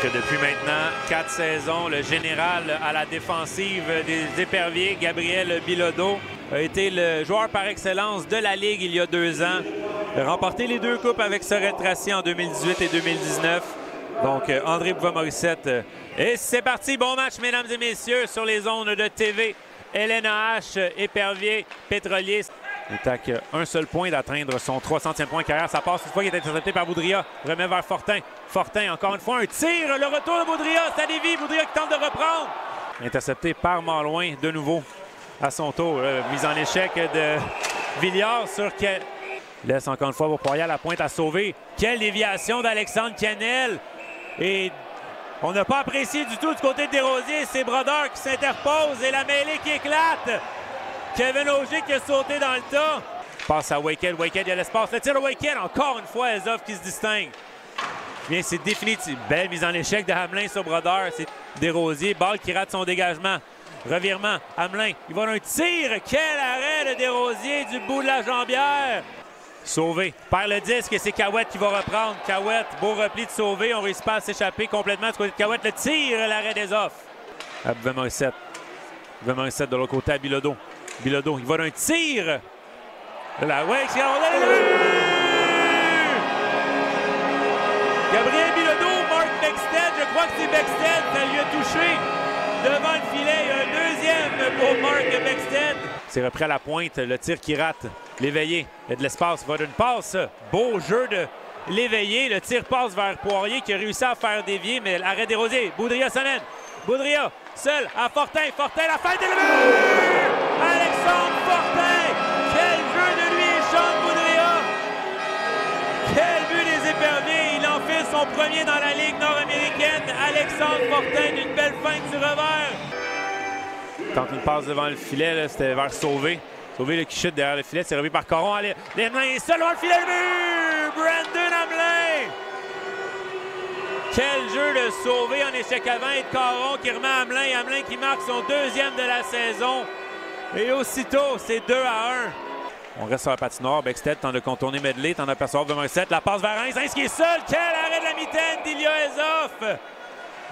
Donc depuis maintenant 4 saisons, le général à la défensive des Éperviers, Gabriel Bilodeau, a été le joueur par excellence de la Ligue il y a 2 ans. Il a remporté les 2 coupes avec Sorel-Tracy en 2018 et 2019. Donc André Boivin-Morissette. Et c'est parti, bon match mesdames et messieurs sur les ondes de TV. LNAH, Épervier, Pétrolier. Il taque un seul point d'atteindre son 300e point de carrière. Ça passe une fois qu'il est intercepté par Boudria. Remet vers Fortin. Fortin, encore une fois, un tir. Le retour de Boudria. C'est à Lévis. Boudria qui tente de reprendre. Intercepté par Malouin de nouveau à son tour. Mise en échec de Villiard sur quel... Laisse encore une fois Beaupoirier à la pointe à sauver. Quelle déviation d'Alexandre Canel. Et on n'a pas apprécié du tout du côté de Desrosiers. C'est Brodeur qui s'interpose et la mêlée qui éclate. Kevin Auger qui a sauté dans le tas. Passe à Waked. Waked, il y a l'espace. Le tir de Waked. Encore une fois, Ezoff qui se distingue. Bien, c'est définitif. Belle mise en échec de Hamelin sur Brodeur. C'est Desrosiers. Balle qui rate son dégagement. Revirement. Hamelin. Il va d'un tir. Quel arrêt de Desrosiers du bout de la jambière. Sauvé. Perd le disque et c'est Cahouette qui va reprendre. Cahouette, beau repli de Sauvé. On ne réussit pas à s'échapper complètement du côté de Cahouette. Le tir, l'arrêt d'Ezoff. À Boivin-Morissette. Boivin-Morissette de l'autre côté à Bilodeau. Bilodeau, il va d'un tir. La Wake, c'est Gabriel Bilodeau, Mark Bexted. Je crois que c'est Bexted. Ça lui a touché devant le filet. Il y a un deuxième pour Mark Bexted. C'est repris à la pointe. Le tir qui rate. L'éveillé. Il y a de l'espace. Il va d'une passe. Beau jeu de l'éveillé. Le tir passe vers Poirier qui a réussi à faire dévier. Mais l'arrêt Desrosiers. Boudria s'amène. Boudria, seul à Fortin. Fortin, la fête est levée! Alexandre Fortin! Quel jeu de lui, Sean Boudria! Quel but des Éperviers! Il enfile son premier dans la Ligue nord-américaine. Alexandre Fortin d'une belle feinte du revers. Tente une passe devant le filet, c'était vers Sauvé. Sauvé qui chute derrière le filet, c'est revu par Caron. Les mains est seul devant le filet, le but! Brandon Hamelin! Quel jeu de Sauvé en échec avant et de Caron qui remet Hamelin. Hamelin qui marque son 2e de la saison. Et aussitôt, c'est 2-1. On reste sur la patinoire. Bexted tente de contourner Medley, tente d'apercevoir Boivin-Morissette. La passe vers Heinz. Heinz qui est seul. Quel arrêt de la mitaine d'Ilya Ezoff.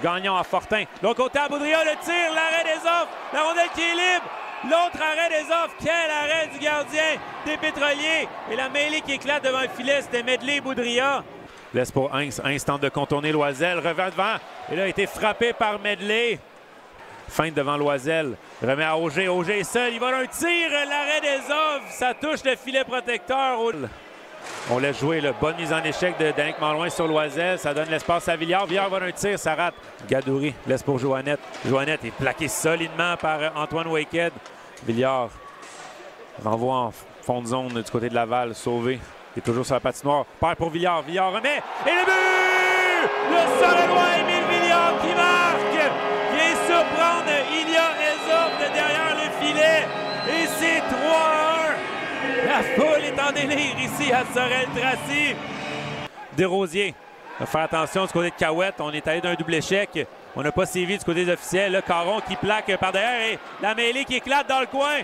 Gagnon à Fortin. De l'autre côté à Boudria, le tir, l'arrêt d'Ezoff. La rondelle qui est libre. L'autre arrêt d'Ezoff. Quel arrêt du gardien des Pétroliers. Et la mêlée qui éclate devant le filet, c'était Medley et Boudria. Laisse pour Heinz. Heinz tente de contourner Loisel. Revers devant. Et là, a été frappé par Medley. Feinte devant Loisel. Remet à Auger. Auger est seul. Il va d'un tir. L'arrêt d'Ezoff. Ça touche le filet protecteur. On laisse jouer. Bonne mise en échec de Danick Malouin sur Loisel. Ça donne l'espace à Villiard. Villiard va d'un tir. Ça rate. Gadouri laisse pour Joannette. Joannette est plaqué solidement par Antoine Waked. Villiard renvoie en fond de zone du côté de Laval. Sauvé. Il est toujours sur la patinoire. Perd pour Villiard. Villiard remet. Et le but! Le Sorénois Émile Villiard qui marque! Vient surprendre Ilya Ezoff de derrière le filet. Et c'est 3-1. La foule est en délire ici à Sorel-Tracy. Desrosiers va faire attention du côté de Cahouette. On est allé d'un double échec. On n'a pas sévi du côté des officiels. Là, Caron qui plaque par derrière et la mêlée qui éclate dans le coin.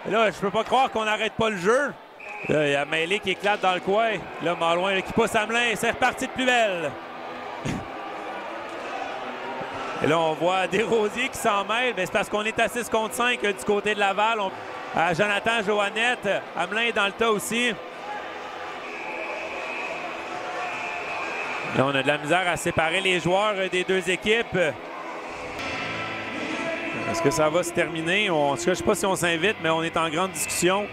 Et là, je peux pas croire qu'on n'arrête pas le jeu. Là, il y a mêlée qui éclate dans le coin. Là, Malouin qui pousse Hamelin. C'est reparti de plus belle. Et là, on voit Desrosiers qui s'en mêle. C'est parce qu'on est à 6 contre 5 du côté de Laval. Jonathan Joannette. Hamelin est dans le tas aussi. Là, on a de la misère à séparer les joueurs des deux équipes. Est-ce que ça va se terminer? En tout cas, je ne sais pas si on s'invite, mais on est en grande discussion.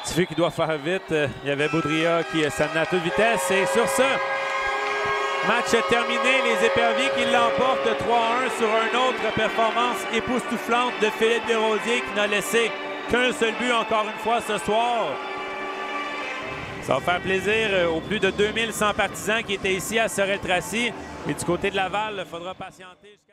Tifu qui doit faire vite. Il y avait Boudria qui s'amenait à toute vitesse. Et sur ce, match terminé. Les Éperviers qui l'emportent 3-1 sur une autre performance époustouflante de Philippe Desrosiers qui n'a laissé qu'un seul but encore une fois ce soir. Ça va faire plaisir aux plus de 2100 partisans qui étaient ici à Sorel-Tracy. Et du côté de Laval, il faudra patienter jusqu'à...